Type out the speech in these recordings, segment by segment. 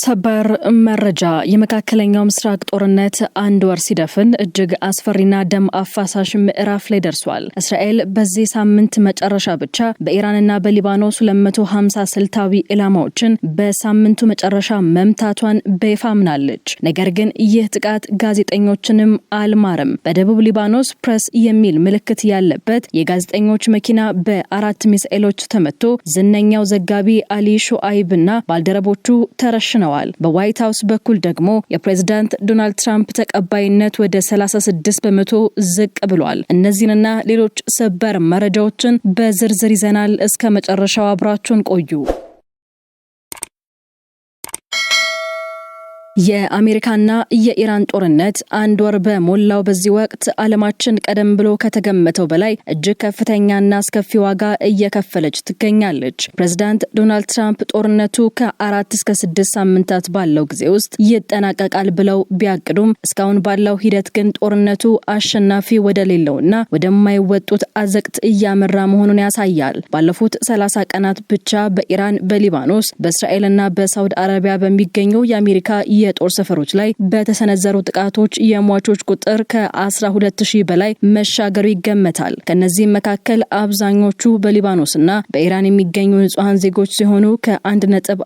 ሰበር መረጃ የመካከለኛው ምስራቅ ጦርነት አንድ ወር ሲደፍን እጅግ አስፈሪና ደም አፋሳሽ ምዕራፍ ላይ ደርሷል። እስራኤል በዚህ ሳምንት መጨረሻ ብቻ በኢራንና በሊባኖስ 250 ስልታዊ ኢላማዎችን በሳምንቱ መጨረሻ መምታቷን በይፋ አምናለች። ነገር ግን ይህ ጥቃት ጋዜጠኞችንም አልማረም። በደቡብ ሊባኖስ ፕሬስ የሚል ምልክት ያለበት የጋዜጠኞች መኪና በ4 ሚሳኤሎች ተመቶ ዝነኛው ዘጋቢ አሊ ሹአይብና ባልደረቦቹ ተረሽነዋል። በዋይት ሃውስ በኩል ደግሞ የፕሬዝዳንት ዶናልድ ትራምፕ ተቀባይነት ወደ 36% ዝቅ ብሏል። እነዚህንና ሌሎች ሰበር መረጃዎችን በዝርዝር ይዘናል። እስከ መጨረሻው አብራችሁን ቆዩ። የአሜሪካና የኢራን ጦርነት አንድ ወር በሞላው በዚህ ወቅት ዓለማችን ቀደም ብሎ ከተገመተው በላይ እጅግ ከፍተኛና አስከፊ ዋጋ እየከፈለች ትገኛለች። ፕሬዝዳንት ዶናልድ ትራምፕ ጦርነቱ ከ4 እስከ 6 ሳምንታት ባለው ጊዜ ውስጥ ይጠናቀቃል ብለው ቢያቅዱም እስካሁን ባለው ሂደት ግን ጦርነቱ አሸናፊ ወደሌለውና ወደማይወጡት አዘቅት እያመራ መሆኑን ያሳያል። ባለፉት 30 ቀናት ብቻ በኢራን፣ በሊባኖስ፣ በእስራኤልና በሳውዲ አረቢያ በሚገኙ የአሜሪካ የጦር ሰፈሮች ላይ በተሰነዘሩ ጥቃቶች የሟቾች ቁጥር ከ12000 በላይ መሻገሩ ይገመታል። ከነዚህም መካከል አብዛኞቹ በሊባኖስና በኢራን የሚገኙ ንጹሃን ዜጎች ሲሆኑ ከ1.5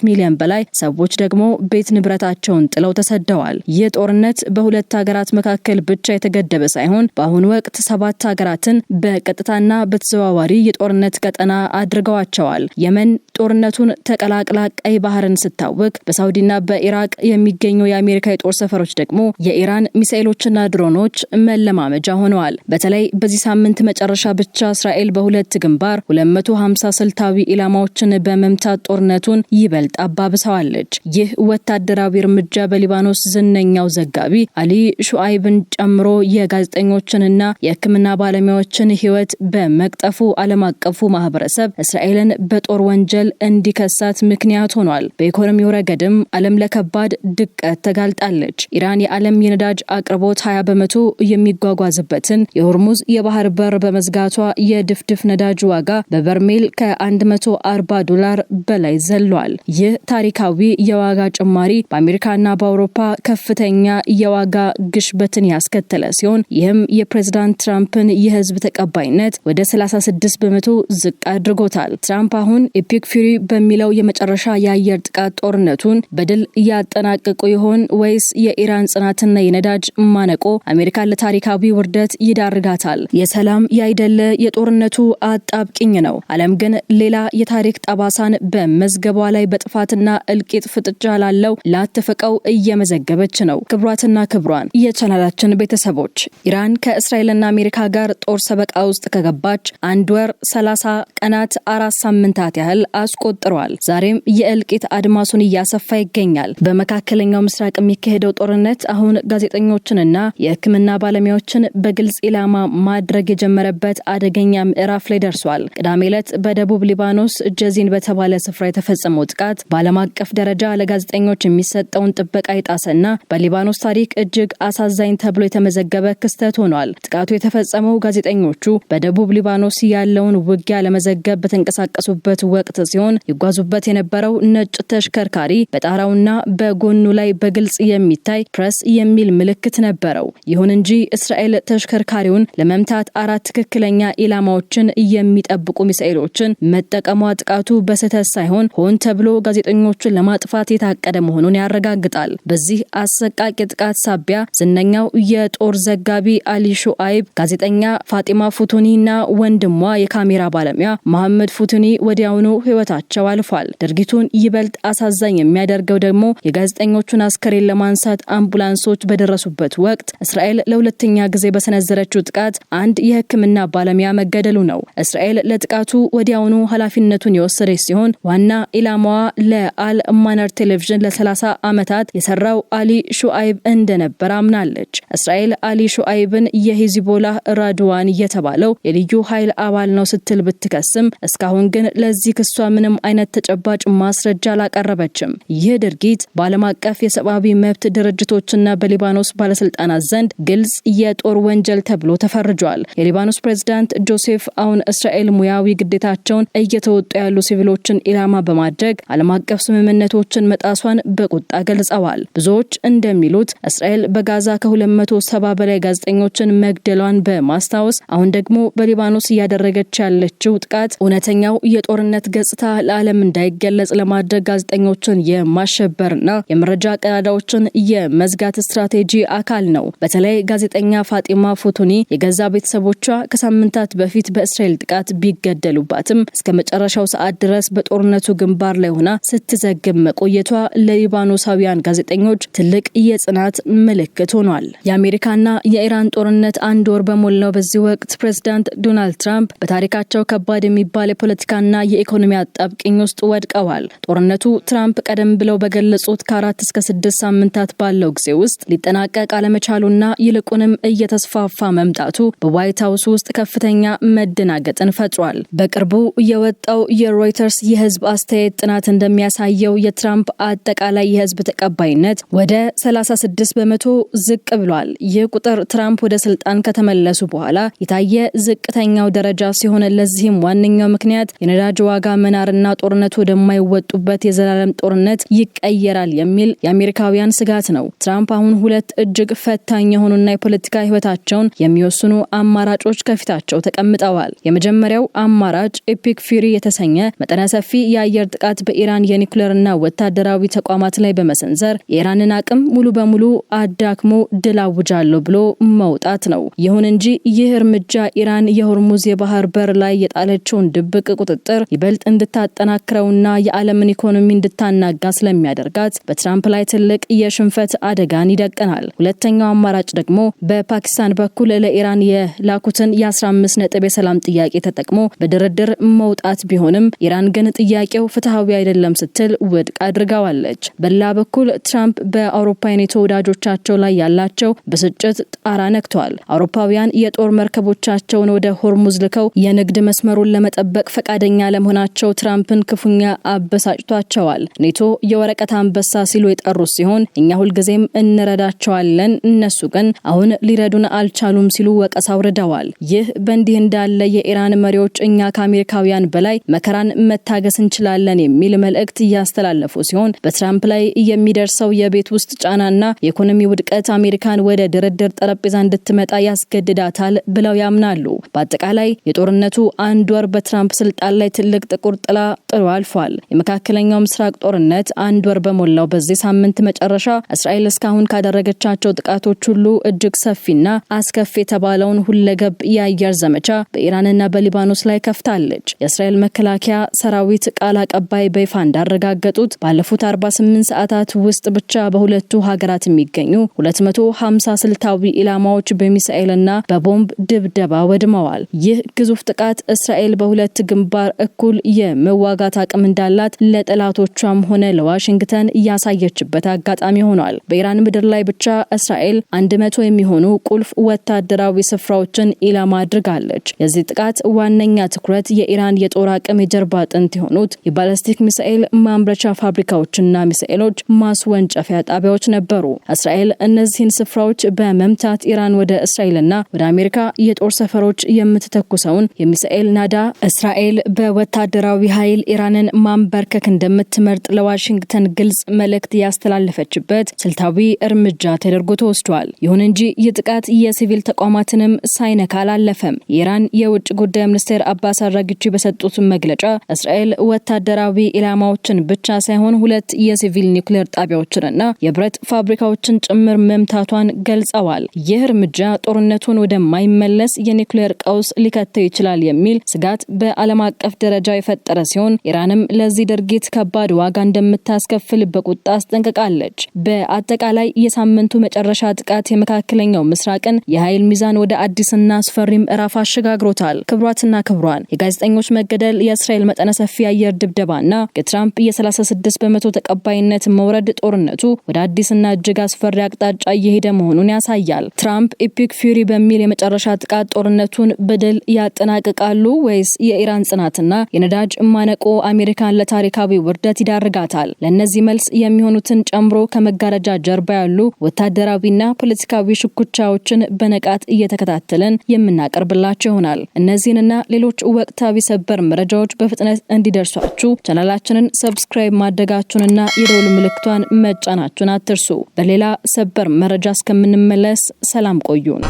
ሚሊዮን በላይ ሰዎች ደግሞ ቤት ንብረታቸውን ጥለው ተሰደዋል። ይህ ጦርነት በሁለት ሀገራት መካከል ብቻ የተገደበ ሳይሆን በአሁኑ ወቅት 7 ሀገራትን በቀጥታና በተዘዋዋሪ የጦርነት ቀጠና አድርገዋቸዋል። የመን ጦርነቱን ተቀላቅላ ቀይ ባህርን ስታወቅ፣ በሳውዲና በኢራቅ የሚገኙ የአሜሪካ የጦር ሰፈሮች ደግሞ የኢራን ሚሳኤሎችና ድሮኖች መለማመጃ ሆነዋል። በተለይ በዚህ ሳምንት መጨረሻ ብቻ እስራኤል በሁለት ግንባር 250 ስልታዊ ኢላማዎችን በመምታት ጦርነቱን ይበልጥ አባብሰዋለች። ይህ ወታደራዊ እርምጃ በሊባኖስ ዝነኛው ዘጋቢ አሊ ሹአይብን ጨምሮ የጋዜጠኞችንና የሕክምና ባለሙያዎችን ሕይወት በመቅጠፉ ዓለም አቀፉ ማህበረሰብ እስራኤልን በጦር ወንጀል እንዲከሳት ምክንያት ሆኗል። በኢኮኖሚው ረገድም ዓለም ለከባድ ድቀት ተጋልጣለች። ኢራን የዓለም የነዳጅ አቅርቦት 20% የሚጓጓዝበትን የሆርሙዝ የባህር በር በመዝጋቷ የድፍድፍ ነዳጅ ዋጋ በበርሜል ከ$140 በላይ ዘሏል። ይህ ታሪካዊ የዋጋ ጭማሪ በአሜሪካና በአውሮፓ ከፍተኛ የዋጋ ግሽበትን ያስከተለ ሲሆን ይህም የፕሬዝዳንት ትራምፕን የህዝብ ተቀባይነት ወደ 36% ዝቅ አድርጎታል። ትራምፕ አሁን ኤፒክ ፊሪ በሚለው የመጨረሻ የአየር ጥቃት ጦርነቱን በድል ያጠናቀቁ ይሆን ወይስ የኢራን ጽናትና የነዳጅ ማነቆ አሜሪካን ለታሪካዊ ውርደት ይዳርጋታል? የሰላም ያይደለ የጦርነቱ አጣብቂኝ ነው። ዓለም ግን ሌላ የታሪክ ጠባሳን በመዝገቧ ላይ በጥፋትና እልቂት ፍጥጫ ላለው ላተፈቀው እየመዘገበች ነው። ክብሯትና ክብሯን የቻናላችን ቤተሰቦች ኢራን ከእስራኤልና አሜሪካ ጋር ጦር ሰበቃ ውስጥ ከገባች አንድ ወር 30 ቀናት 4 ሳምንታት ያህል አስቆጥሯል። ዛሬም የእልቂት አድማሱን እያሰፋ ይገኛል። በመካከለኛው ምስራቅ የሚካሄደው ጦርነት አሁን ጋዜጠኞችንና የሕክምና ባለሙያዎችን በግልጽ ኢላማ ማድረግ የጀመረበት አደገኛ ምዕራፍ ላይ ደርሷል። ቅዳሜ ዕለት በደቡብ ሊባኖስ ጀዚን በተባለ ስፍራ የተፈጸመው ጥቃት በዓለም አቀፍ ደረጃ ለጋዜጠኞች የሚሰጠውን ጥበቃ የጣሰና በሊባኖስ ታሪክ እጅግ አሳዛኝ ተብሎ የተመዘገበ ክስተት ሆኗል። ጥቃቱ የተፈጸመው ጋዜጠኞቹ በደቡብ ሊባኖስ ያለውን ውጊያ ለመዘገብ በተንቀሳቀሱበት ወቅት ሲሆን ይጓዙበት የነበረው ነጭ ተሽከርካሪ በጣራውና በጎኑ ላይ በግልጽ የሚታይ ፕሬስ የሚል ምልክት ነበረው። ይሁን እንጂ እስራኤል ተሽከርካሪውን ለመምታት 4 ትክክለኛ ኢላማዎችን የሚጠብቁ ሚሳኤሎችን መጠቀሟ ጥቃቱ በስህተት ሳይሆን ሆን ተብሎ ጋዜጠኞቹን ለማጥፋት የታቀደ መሆኑን ያረጋግጣል። በዚህ አሰቃቂ ጥቃት ሳቢያ ዝነኛው የጦር ዘጋቢ አሊ ሹአይብ፣ ጋዜጠኛ ፋጢማ ፉቱኒና ወንድሟ የካሜራ ባለሙያ መሐመድ ፉቱኒ ወዲያውኑ ህይወታቸው አልፏል። ድርጊቱን ይበልጥ አሳዛኝ የሚያደርገው ደግሞ የጋዜጠኞቹን አስከሬን ለማንሳት አምቡላንሶች በደረሱበት ወቅት እስራኤል ለሁለተኛ ጊዜ በሰነዘረችው ጥቃት አንድ የሕክምና ባለሙያ መገደሉ ነው። እስራኤል ለጥቃቱ ወዲያውኑ ኃላፊነቱን የወሰደች ሲሆን ዋና ኢላማዋ ለአል ማነር ቴሌቪዥን ለ30 ዓመታት የሰራው አሊ ሹአይብ እንደነበር አምናለች። እስራኤል አሊ ሹአይብን የሂዝቦላህ ራድዋን የተባለው የልዩ ኃይል አባል ነው ስትል ብትከስም እስካሁን ግን ለዚህ ክሷ ምንም አይነት ተጨባጭ ማስረጃ አላቀረበችም። ይህ ድርጊት በዓለም አቀፍ የሰብአዊ መብት ድርጅቶችና በሊባኖስ ባለስልጣናት ዘንድ ግልጽ የጦር ወንጀል ተብሎ ተፈርጇል። የሊባኖስ ፕሬዝዳንት ጆሴፍ አውን እስራኤል ሙያዊ ግዴታቸውን እየተወጡ ያሉ ሲቪሎችን ኢላማ በማድረግ ዓለም አቀፍ ስምምነቶችን መጣሷን በቁጣ ገልጸዋል። ብዙዎች እንደሚሉት እስራኤል በጋዛ ከ270 በላይ ጋዜጠኞችን መግደሏን በማስታወስ አሁን ደግሞ በሊባኖስ እያደረገች ያለችው ጥቃት እውነተኛው የጦርነት ገጽታ ለዓለም እንዳይገለጽ ለማድረግ ጋዜጠኞችን የማሸበርና የመረጃ ቀዳዳዎችን የመዝጋት ስትራቴጂ አካል ነው። በተለይ ጋዜጠኛ ፋጢማ ፉቱኒ የገዛ ቤተሰቦቿ ከሳምንታት በፊት በእስራኤል ጥቃት ቢገደሉባትም እስከ መጨረሻው ሰዓት ድረስ በጦርነቱ ግንባር ላይ ሆና ስትዘግብ መቆየቷ ለሊባኖሳውያን ጋዜጠኞች ትልቅ የጽናት ምልክት ሆኗል። የአሜሪካና የኢራን ጦርነት አንድ ወር በሞላው በዚህ ወቅት ፕሬዝዳንት ዶናልድ ትራምፕ በታሪካቸው ከባድ የሚባል የፖለቲካና የኢኮኖሚ አጣብቂኝ ውስጥ ወድቀዋል። ጦርነቱ ትራምፕ ቀደም ብለው በገለጹት ከ4 እስከ 6 ሳምንታት ባለው ጊዜ ውስጥ ሊጠናቀቅ አለመቻሉና ይልቁንም እየተስፋፋ መምጣቱ በዋይት ሃውስ ውስጥ ከፍተኛ መደናገጥን ፈጥሯል። በቅርቡ የወጣው የሮይተርስ የህዝብ አስተያየት ጥናት እንደሚያሳየው የትራምፕ አጠቃላይ የህዝብ ተቀባይነት ወደ 36% ዝቅ ብሏል። ይህ ቁጥር ትራምፕ ወደ ስልጣን ከተመለሱ በኋላ የታየ ዝቅተኛው ደረጃ ሲሆን ለዚህም ዋነኛው ምክንያት የነዳጅ ዋጋ መናርና ጦርነቱ ወደማይወጡበት የዘላለም ጦርነት ይቀየራል የሚል የአሜሪካውያን ስጋት ነው። ትራምፕ አሁን ሁለት እጅግ ፈታኝ የሆኑና የፖለቲካ ህይወታቸውን የሚወስኑ አማራጮች ከፊታቸው ተቀምጠዋል። የመጀመሪያው አማራጭ ኤፒክ ፊሪ የተሰኘ መጠነ ሰፊ የአየር ጥቃት በኢራን የኒውክሌርና ወታደራዊ ተቋማት ላይ በመሰንዘር የኢራንን አቅም ሙሉ በሙሉ አዳክሞ ድል አውጃለሁ ብሎ መውጣት ነው። ይሁን እንጂ ይህ እርምጃ ኢራን የሆርሙዝ የባህር በር ላይ የጣለችውን ድብቅ ቁጥጥር ይበልጥ እንድታጠናክረውና የዓለምን ኢኮኖሚ እንድታናጋ ስለሚያደርጋት በትራምፕ ላይ ትልቅ የሽንፈት አደጋን ይደቅናል። ሁለተኛው አማራጭ ደግሞ በፓኪስታን በኩል ለኢራን የላኩትን የ15 ነጥብ የሰላም ጥያቄ ተጠቅሞ በድርድር መውጣት ቢሆንም ኢራን ግን ጥያቄው ፍትሃዊ አይደለም ስትል ውድቅ አድርጋዋለች። በሌላ በኩል ትራምፕ በአውሮፓ የኔቶ ወዳጆቻቸው ላይ ያላቸው ብስጭት ጣራ ነክቷል። አውሮፓውያን የጦር መርከቦቻቸውን ወደ ሆርሙዝ ልከው የንግድ መስመሩን ለመጠበቅ ፈቃደኛ ለመሆናቸው ትራምፕን ክፉኛ አበሳጭቷቸዋል። ኔቶ የወረቀት አንበሳ ሲሉ የጠሩት ሲሆን እኛ ሁልጊዜም እንረዳቸዋለን፣ እነሱ ግን አሁን ሊረዱን አልቻሉም ሲሉ ወቀሳ አውርደዋል። ይህ በእንዲህ እንዳለ የኢራን መሪዎች እኛ ከአሜሪካውያን በላይ መከራን መታገስ እንችላለን የሚል መልእክት እያስተላለፉ ሲሆን በትራምፕ ላይ የሚደርሰው የቤት ውስጥ ጫናና የኢኮኖሚ ውድቀት አሜሪካን ወደ ድርድር ጠረጴዛ እንድትመጣ ያስገድዳታል ብለው ያምናሉ። በአጠቃላይ የጦርነቱ አንድ ወር በትራምፕ ስልጣን ላይ ትልቅ ጥቁር ጥላ ጥሎ አልፏል። የመካከለኛው ምስራቅ ጦርነት አንድ ወር በሞላው በዚህ ሳምንት መጨረሻ እስራኤል እስካሁን ካደረገቻቸው ጥቃቶች ሁሉ እጅግ ሰፊና አስከፊ የተባለውን ሁለገብ የአየር ዘመቻ በኢራንና በሊባኖስ ላይ ከፍታለች። የእስራኤል መከላከያ ሰራዊት ቃል አቀባይ በይፋ እንዳረጋገጡት ባለፉት 48 ሰዓታት ውስጥ ብቻ በሁለቱ ሀገራት የሚገኙ 250 ስልታዊ ኢላማዎች በሚሳኤልና በቦምብ ድብደባ ወድመዋል። ይህ ግዙፍ ጥቃት እስራኤል በሁለት ግንባር እኩል የመዋጋት አቅም እንዳላት ለጠላቶቿም ሆነ ለዋሽንግተን ያሳየችበት አጋጣሚ ሆኗል። በኢራን ምድር ላይ ብቻ እስራኤል 100 የሚሆኑ ቁልፍ ወታደራዊ ስፍራዎችን ኢላማ አድርጋለች። የዚህ ጥቃት ዋነኛ ትኩረት የኢራን የጦር አቅም የጀርባ አጥንት የሆኑት የባላስቲክ ሚሳኤል ማምረቻ ፋብሪካዎችና ሚሳኤሎች ማስወንጨፊያ ጣቢያዎች ነበሩ። እስራኤል እነዚህን ስፍራዎች በመምታት ኢራን ወደ እስራኤልና ወደ አሜሪካ የጦር ሰፈሮች የምትተኩሰውን የሚሳኤል ናዳ እስራኤል በወታደራዊ ኃይል ኢራንን ማንበርከክ እንደምትመርጥ ለዋሽንግተን ግልጽ መልእክት ያስተላለፈችበት ስልታዊ እርምጃ ተደርጎ ተወስዷል። ይሁን እንጂ ይህ ጥቃት የሲቪል ተቋማትንም ሳይነካ አላለፈም። የኢራን የውጭ ጉዳይ ሚኒስቴር አባስ አራግቺ በሰጡት መግለጫ እስራኤል ወታደራዊ ኢላማዎችን ብቻ ሳይሆን ሁለት የሲቪል ኒውክሌር ጣቢያዎችንና የብረት ፋብሪካዎችን ጭምር መምታቷን ገልጸዋል። ይህ እርምጃ ጦርነቱን ወደማይመለስ የኒውክሌር ቀውስ ሊከተው ይችላል የሚል ስጋት በዓለም አቀፍ ደረጃ የፈጠረ ሲሆን ኢራንም ለዚህ ድርጊት ከባድ ዋጋ እንደምታስከፍል በቁጣ አስጠንቅቃለች። በአጠቃላይ የሳምንቱ መጨረሻ ጥቃት የመካከለኛው ምስራቅን የኃይል ሚዛን ወደ አዲስና አስፈሪ ምዕራፍ አሸጋግሮታል። ክብሯትና ክብሯን የጋዜጠኞች መገደል፣ የእስራኤል መጠነ ሰፊ የአየር ድብደባና የትራምፕ የ36% ተቀባይነት መውረድ ጦርነቱ ወደ አዲስና እጅግ አስፈሪ አቅጣጫ እየሄደ መሆኑን ያሳያል። ትራምፕ ኤፒክ ፊሪ በሚል የመጨረሻ ጥቃት ጦርነቱን በድል ያጠናቅቃሉ ወይስ የኢራን ጽናትና የነዳጅ ማነቆ አሜሪካን ለታሪካዊ ውርደት ይዳርጋታል? ለነዚህ መልስ የሚሆኑትን ጨምሮ ከመጋረጃ ጀርባ ያሉ ወታደራዊና ፖለቲካዊ ሽኩቻዎችን በነቃት እየተከታተለን የምናቀርብላችሁ ይሆናል። እነዚህንና ሌሎች ወቅታዊ ሰበር መረጃዎች በፍጥነት እንዲደርሷችሁ ቻናላችንን ሰብስክራይብ ማድረጋችሁንና የደወል ምልክቷን መጫናችሁን አትርሱ። በሌላ ሰበር መረጃ እስከምንመለስ ሰላም ቆዩን።